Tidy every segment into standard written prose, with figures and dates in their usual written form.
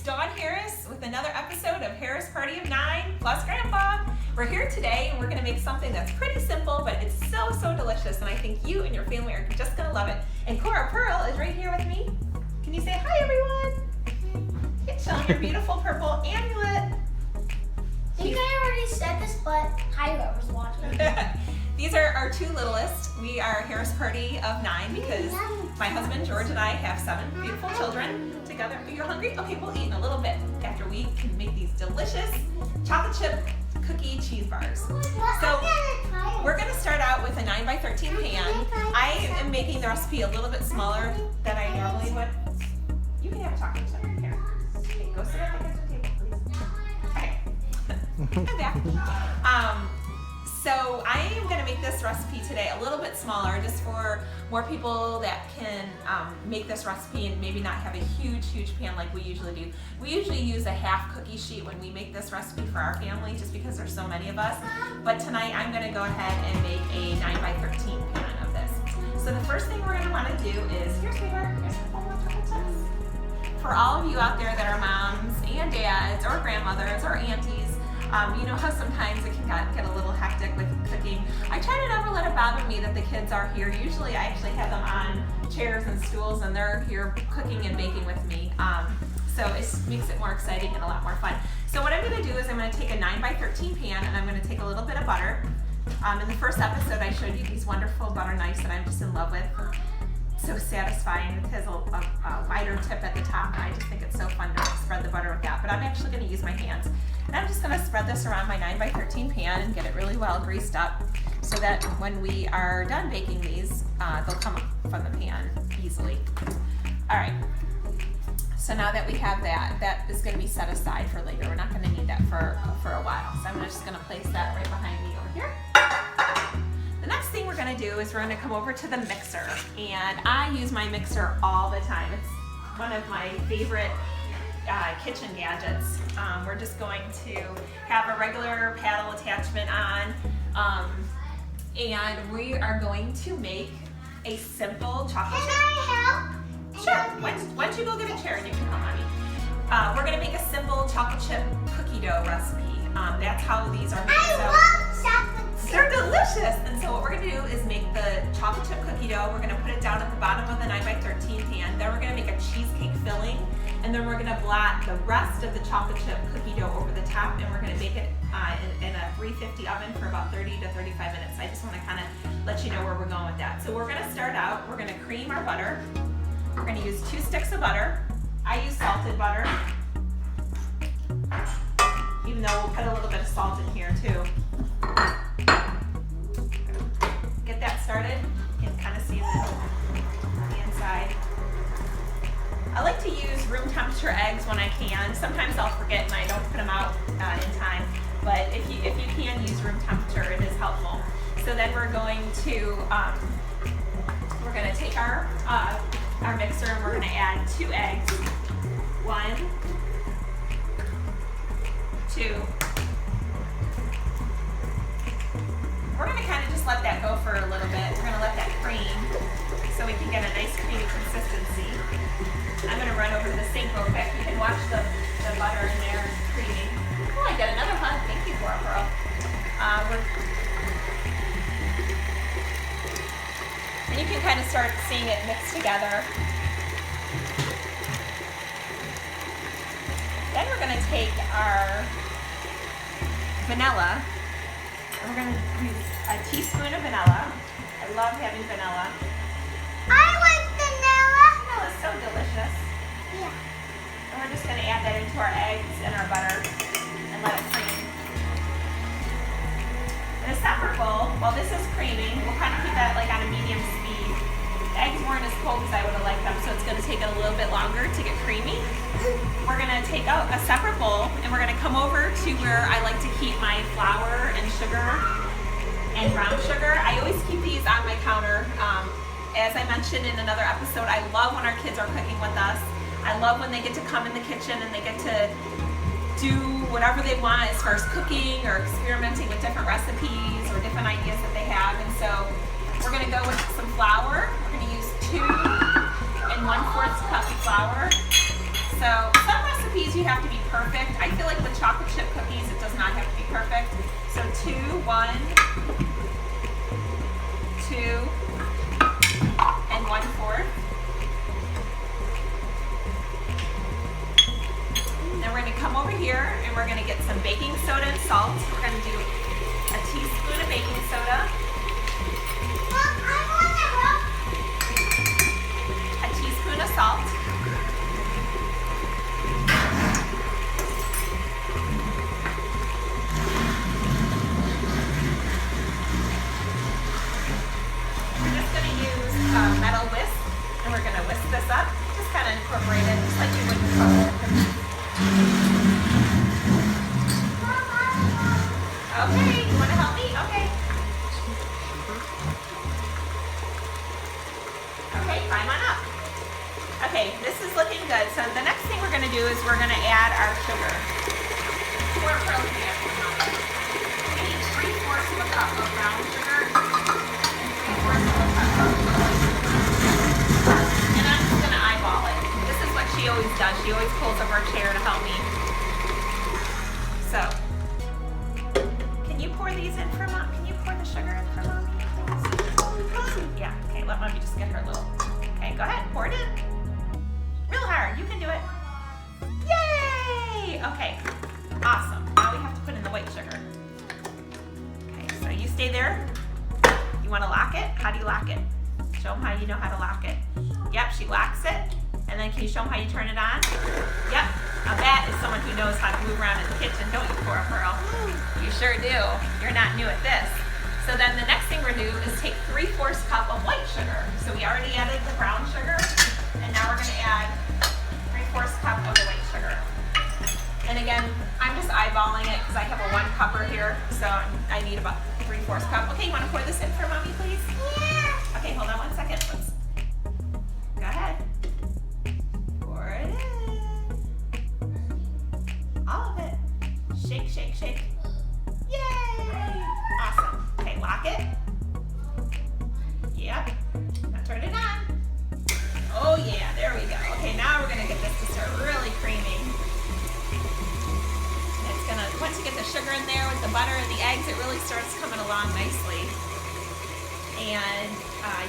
it's Dawn Harris with another episode of Harris Party of 9 plus Grandpa. We're here today and we're going to make something that's pretty simple, but it's so delicious, and I think you and your family are just going to love it. And Cora Pearl is right here with me. Can you say hi, everyone? Hey, show your beautiful purple amulet. I think I already said this, but hi, whoever's watching. These are our two littlest. We are Harris Party of 9 because my husband George and I have 7 beautiful children together. Are you hungry? Okay, we'll eat in a little bit after we can make these delicious chocolate chip cookie cheese bars. So we're going to start out with a 9 by 13 pan. I am making the recipe a little bit smaller than I normally would. You can have a chocolate chip here. Okay, go sit at the kitchen table, please. Okay. I'm back. So I am going to make this recipe today a little bit smaller, just for more people that can make this recipe and maybe not have a huge pan like we usually do. We usually use a half cookie sheet when we make this recipe for our family, just because there's so many of us. But tonight I'm going to go ahead and make a 9 by 13 pan of this. So the first thing we're going to want to do is, here's a couple more chocolate chips. For all of you out there that are moms and dads or grandmothers or aunties, you know how sometimes it can get a little hectic with cooking. I try to never let it bother me that the kids are here. Usually I actually have them on chairs and stools and they're here cooking and baking with me. So it makes it more exciting and a lot more fun. So what I'm going to do is I'm going to take a 9 by 13 pan and I'm going to take a little bit of butter. In the first episode I showed you these wonderful butter knives that I'm just in love with. So satisfying. It has a wider tip at the top, and I just think it's so fun to spread the butter with that. But I'm actually going to use my hands. And I'm just going to spread this around my 9 by 13 pan and get it really well greased up so that when we are done baking these, they'll come up from the pan easily. All right. So now that we have that, that is going to be set aside for later. We're not going to need that for a while. So I'm just going to place that right behind me over here. The next thing we're going to do is we're going to come over to the mixer, and I use my mixer all the time. It's one of my favorite kitchen gadgets. We're just going to have a regular paddle attachment on, and we are going to make a simple chocolate chip. Can I help? Sure. Why don't you go get a chair and you can help mommy. We're going to make a simple chocolate chip cookie dough recipe. That's how these are made. I love chocolate. They're delicious. And so what we're going to do is make the chocolate chip cookie dough. We're going to put it down at the bottom of the 9 by 13 pan. Then we're going to make a cheesecake filling. And then we're going to blot the rest of the chocolate chip cookie dough over the top. And we're going to bake it in a 350 oven for about 30 to 35 minutes. I just want to kind of let you know where we're going with that. So we're going to start out. We're going to cream our butter. We're going to use 2 sticks of butter. I use salted butter, even though we'll put a little bit of salt in here too. Get that started and kind of season the inside. I like to use room temperature eggs when I can. Sometimes I'll forget and I don't put them out in time, but if you can use room temperature, it is helpful. So then we're going to take our mixer and we're going to add 2 eggs. 1, 2. We're going to kind of just let that go for a little bit. We're going to let that cream so we can get a nice creamy consistency. I'm going to run over to the sink real quick. You can watch the butter in there creaming. Oh, I got another hug. Thank you, Cora Pearl. And you can kind of start seeing it mix together. Then we're going to take our vanilla. We're going to use a teaspoon of vanilla. I love having vanilla. I like vanilla. Vanilla is so delicious. Yeah. And we're just going to add that into our eggs and our butter and let it cream. In a separate bowl, while this is creaming, we'll kind of keep that like on a medium speed. The eggs weren't as cold as I would have liked them, so it's going to take it a little bit longer to get creamy. We're going to take out a separate bowl and we're going to come over to where I like to keep my flour and sugar and brown sugar. I always keep these on my counter. As I mentioned in another episode, I love when our kids are cooking with us. I love when they get to come in the kitchen and they get to do whatever they want as far as cooking or experimenting with different recipes or different ideas that they have. And so we're going to go with some flour. We're going to use 2 1/4 cup of flour. So some recipes recipes, you have to be perfect. I feel like with chocolate chip cookies, it does not have to be perfect. So 2, 1, 2, and 1/4. Then we're going to come over here and we're going to get some baking soda and salt. We're going to do a teaspoon of baking soda. A teaspoon of salt. We're just going to use a metal whisk and we're going to whisk this up. Just kind of incorporate it just like you would with chocolate cookies. Okay, you want to help me? Okay. Okay, climb on up. Okay, this is looking good. So the next thing we're going to do is we're going to add our sugar. Cora Pearl, we need 3/4 of a cup of brown sugar and 3/4 of a cup of white sugar. And I'm just going to eyeball it. This is what she always does. She always pulls over a chair to help me. So, can you pour these in for Mom? Can you pour the sugar in for Mommy, please? Yeah, okay, let Mommy just get her little. Okay, go ahead, pour it in. Real hard, you can do it. Yay! Okay, awesome. Now we have to put in the white sugar. Okay, so you stay there. You want to lock it? How do you lock it? Show them how you know how to lock it. Yep, she locks it. And then can you show them how you turn it on? Yep. Now that is someone who knows how to move around in the kitchen, don't you, Cora Pearl? You sure do. You're not new at this. So then the next thing we're going to do is take 3/4 cup of white sugar. So we already added the brown sugar, and now we're going to add 3/4 cup of the white sugar. And again, I'm just eyeballing it because I have a 1 cupper here, so I need about 3/4 cup. Okay, you want to pour this in for Mommy, please? Yeah. Okay, hold on 1 second. Let's go ahead. Pour it in. All of it. Shake, shake, shake. Yay! Awesome. Okay, lock it. Yep. Now turn it on. Oh yeah, there we go. Okay, now we're gonna get this to start really creaming. It's gonna, once you get the sugar in there with the butter and the eggs, it really starts coming along nicely. And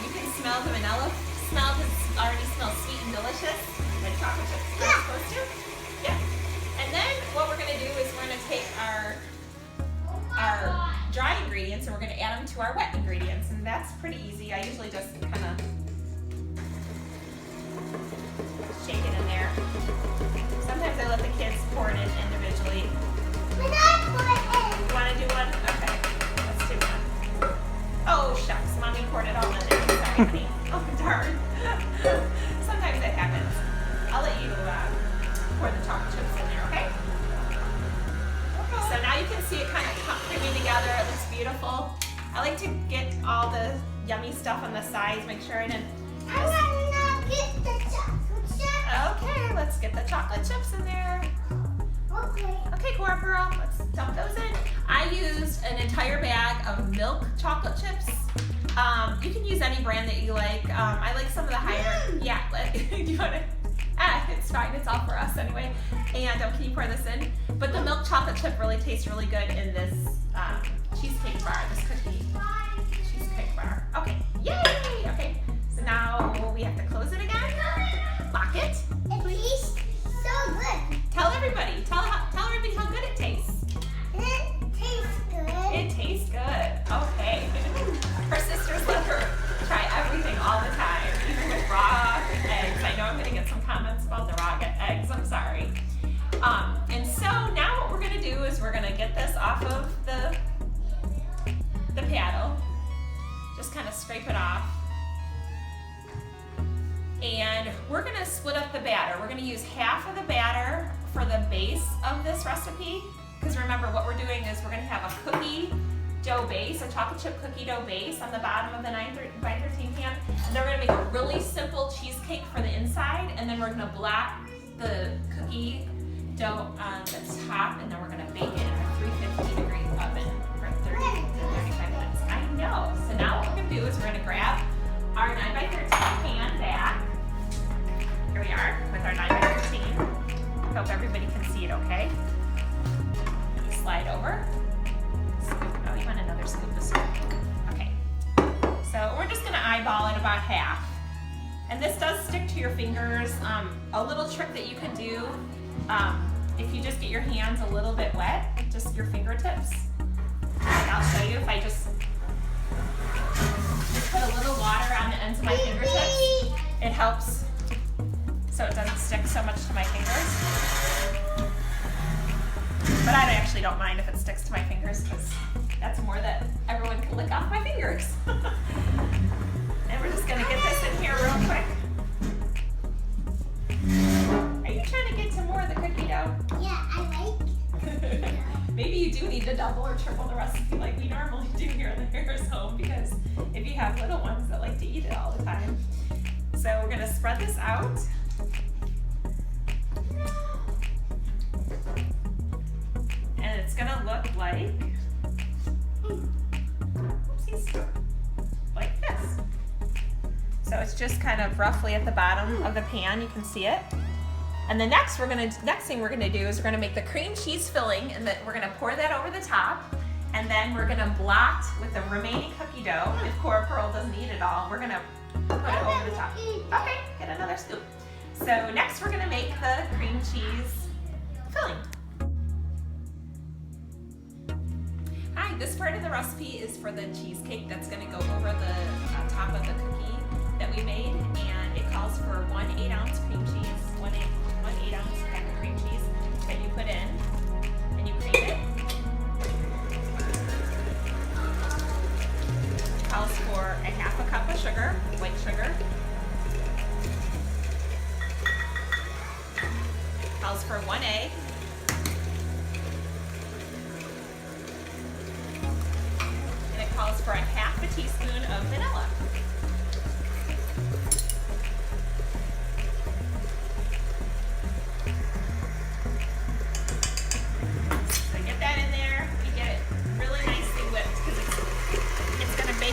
you can smell the vanilla smell because it already smells sweet and delicious, like chocolate chips are supposed to. Yeah. And then what we're gonna do is we're gonna take our dry ingredients and we're gonna add them to our wet ingredients, and that's pretty easy. I usually just kind of shake it in there. Sometimes I let the kids pour it in individually. You wanna do one? Okay, let's do one. Oh shucks, Mommy poured it all in there. Sorry, honey. Oh darn. Sometimes that happens. I'll let you pour the chocolate chips in there, okay? So now you can see it kind of creaming together. It looks beautiful. I like to get all the yummy stuff on the sides, make sure I didn't. I want to get the chocolate chips. Okay, let's get the chocolate chips in there. Okay. Okay, Cora Pearl, let's dump those in. I used an entire bag of milk chocolate chips. You can use any brand that you like. I like some of the higher. Yeah, do you want to? It's fine. It's all for us anyway. And can you pour this in? But the milk chocolate chip really tastes really good in this cheesecake bar, this cookie cheesecake bar. Okay, yay! Okay, so now we have to close it again. Lock it. It tastes so good. Tell everybody. Tell everybody how good it tastes. It tastes good. It tastes good. Okay. Her sisters let her try everything all the time, even with raw eggs. I know I'm going to get some comments about the raw eggs. I'm sorry. And so now what we're going to do is we're going to get this off of the paddle. Just kind of scrape it off. And we're going to split up the batter. We're going to use half of the batter for the base of this recipe. Because remember, what we're doing is we're going to have a cookie dough base, a chocolate chip cookie dough base on the bottom of the 9x13 pan. And then we're going to make a really simple cheesecake for the inside. And then we're going to block the cookie dough on the top. And then we're going to bake it in a 350-degree oven for 30 to 35 minutes. I know. So now what we're going to do is we're going to grab our 9x13 pan back. Here we are with our 9x13. Hope everybody way. And you slide over. Scoop. Oh, you want another scoop of soup. Okay. So we're just gonna eyeball it about half. And this does stick to your fingers. A little trick that you can do, if you just get your hands a little bit wet, just your fingertips. And I'll show you if I just put a little water on the ends of my fingertips. It helps so it doesn't stick so much to my fingers. But I actually don't mind if it sticks to my fingers because that's more that everyone can lick off my fingers. And we're just gonna get this in here real quick. Are you trying to get to more of the cookie dough? Yeah, I like. Maybe you do need to double or triple the recipe like we normally do here in the Harris home, because if you have little ones that like to eat it all the time. So we're gonna spread this out. And it's gonna look like, oopsies, like this. So it's just kind of roughly at the bottom of the pan, you can see it. And the next thing we're gonna do is we're gonna make the cream cheese filling, and we're gonna pour that over the top, and then we're gonna blot with the remaining cookie dough. If Cora Pearl doesn't eat it all, we're gonna put it over the top. Okay, get another scoop. So next we're gonna make the cream cheese filling. Hi, this part of the recipe is for the cheesecake that's gonna go over the top of the cookie that we made, and it calls for 1 8-ounce cream cheese, 1 8-ounce pack of cream cheese that you put in, and you cream it. It calls for 1/2 cup of sugar, white sugar. It calls for 1 egg. And it calls for 1/2 teaspoon of vanilla.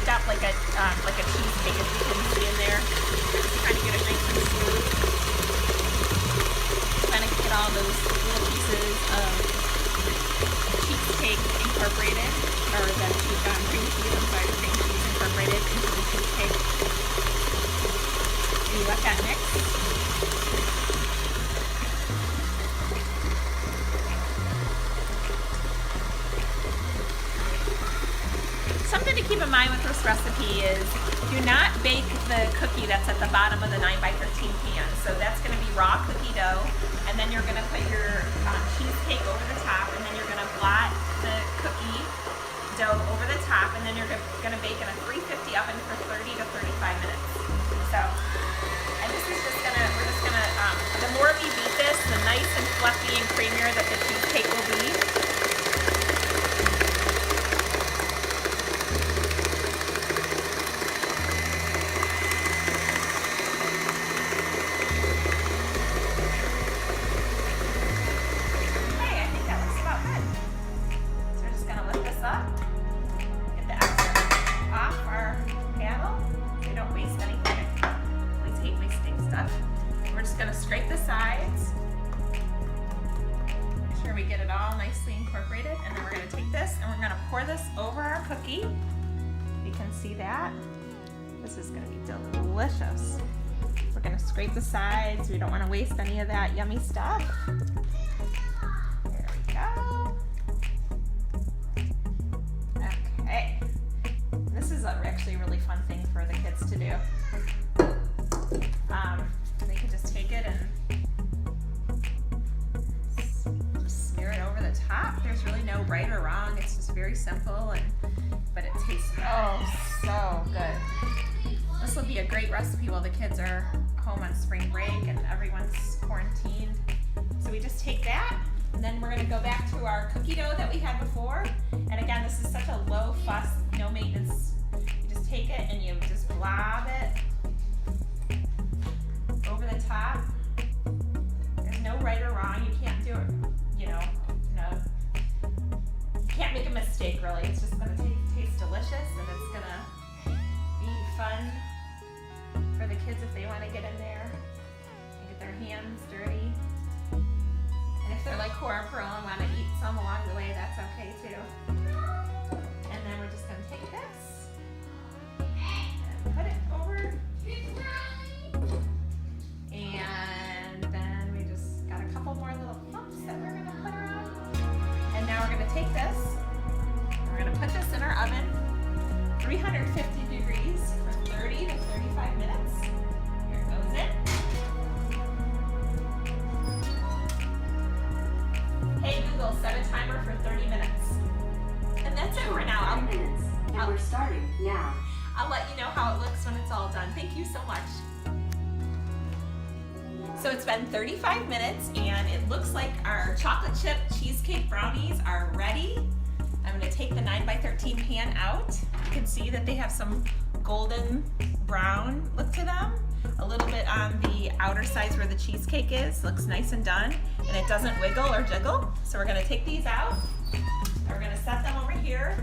Up like a cheesecake, as you can see in there. Just trying to get it nice and smooth. Trying to get all those little pieces of cheesecake incorporated, or the cream cheese, cream cheese incorporated into the cheesecake. And you let that mix. Something to keep in mind with this recipe is do not bake the cookie that's at the bottom of the 9x13 pan. So that's going to be raw cookie dough, and then you're going to put your cheesecake over the top, and then you're going to blot the cookie dough over the top, and then you're going to bake in a 350 oven for 30 to 35 minutes. So, and this is just going to, the more we beat this, the nice and fluffy and creamier that the cheesecake will be. Incorporated, and then we're going to take this and we're going to pour this over our cookie. You can see that. This is going to be delicious. We're going to scrape the sides. We don't want to waste any of that yummy stuff. There we go. Okay. This is actually a really fun thing for the kids to do. They can just take it and smear it over the top. There's really no right or wrong. It's just very simple, but it tastes so good. This will be a great recipe while the kids are home on spring break and everyone's quarantined. So we just take that, and then we're going to go back to our cookie dough that we had before. And again, this is such a low fuss, no maintenance. You just take it and you just blob it over the top. There's no right or wrong. You can't do it, you can't make a mistake really. It's just going to taste delicious, and it's going to be fun for the kids if they want to get in there and get their hands dirty. And if they're like Cora Pearl and want to eat some along the way, that's okay too. And then we're just going to take this and put it over. And then we just got a couple more little clumps that we're going to put around. And now we're going to take this, and we're going to put this in our oven, 350 degrees for 30 to 35 minutes. Here it goes in. Hey Google, set a timer for 30 minutes. And that's it for now. 10 minutes. And we're starting now. I'll let you know how it looks when it's all done. Thank you so much. So it's been 35 minutes and it looks like our chocolate chip cheesecake brownies are ready. I'm going to take the 9x13 pan out. You can see that they have some golden brown look to them. A little bit on the outer sides where the cheesecake is. Looks nice and done. And it doesn't wiggle or jiggle. So we're going to take these out. And we're going to set them over here.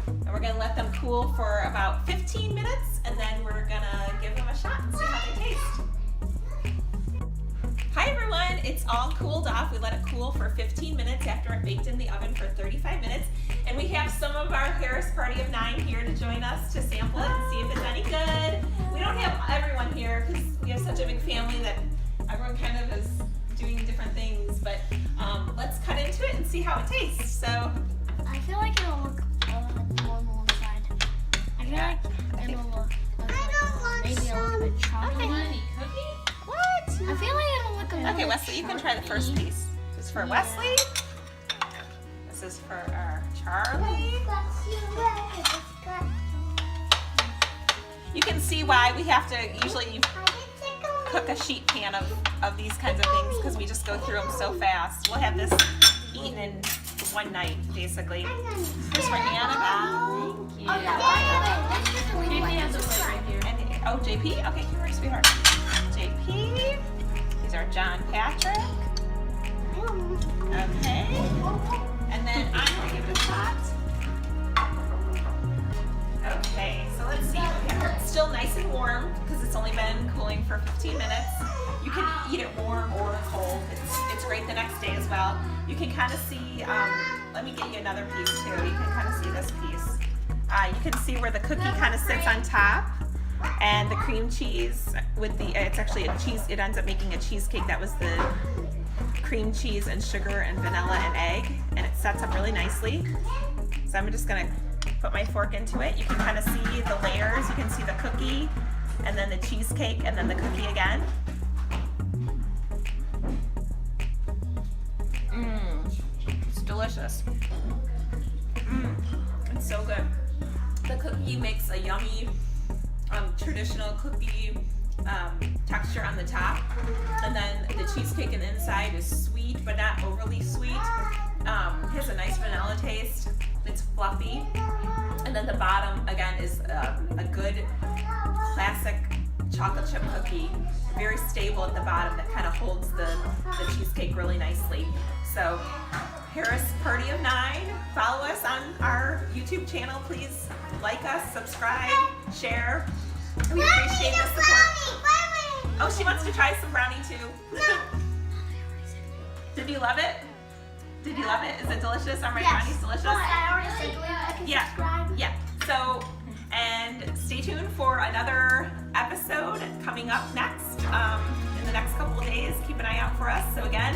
And we're going to let them cool for about 15 minutes. And then we're going to give them a shot and see how they taste. Hi everyone, it's all cooled off. We let it cool for 15 minutes after it baked in the oven for 35 minutes. And we have some of our Harris Party of 9 here to join us to sample it and see if it's any good. We don't have everyone here because we have such a big family that everyone kind of is doing different things. But let's cut into it and see how it tastes. So I feel like it'll look normal inside. I feel like it'll look maybe a little bit chocolatey. what? I feel like it'll look a little Okay, Wesley, you can try the first piece. This is for Wesley. This is for our Charlie. You can see why we have to usually cook a sheet pan of these kinds of things because we just go through them so fast. We'll have this eaten in one night, basically. Here's for Annabelle. Oh, yeah. JP has a plate right here. And, oh, JP? Okay, here, sweetheart. JP. These are John Patrick. Okay. And then I'm going to give it a shot. Okay, so let's see. It's still nice and warm because it's only been cooling for 15 minutes. You can eat it warm or cold. It's great the next day as well. You can kind of see, let me get you another piece too. You can kind of see this piece. You can see where the cookie kind of sits on top and the cream cheese with the, it's actually a cheese, it ends up making a cheesecake that was the cream cheese and sugar and vanilla and egg, and it sets up really nicely. So I'm just gonna put my fork into it. You can kind of see the layers. You can see the cookie and then the cheesecake and then the cookie again. It's delicious. It's so good. The cookie makes a yummy traditional cookie texture on the top, and then the cheesecake on the inside is sweet but not overly sweet. It has a nice vanilla taste. It's fluffy, and then the bottom again is a good classic chocolate chip cookie, very stable at the bottom that kind of holds the cheesecake really nicely. So Harris Party of 9, follow us on our YouTube channel. Please like us, subscribe, share. We appreciate the support. Oh, she wants to try some brownie too. Did you love it? Did you love it? Is it delicious? Are my brownies delicious? But I already said I can subscribe. Yeah. So, and stay tuned for another episode coming up next in the next couple of days. Keep an eye out for us. So again,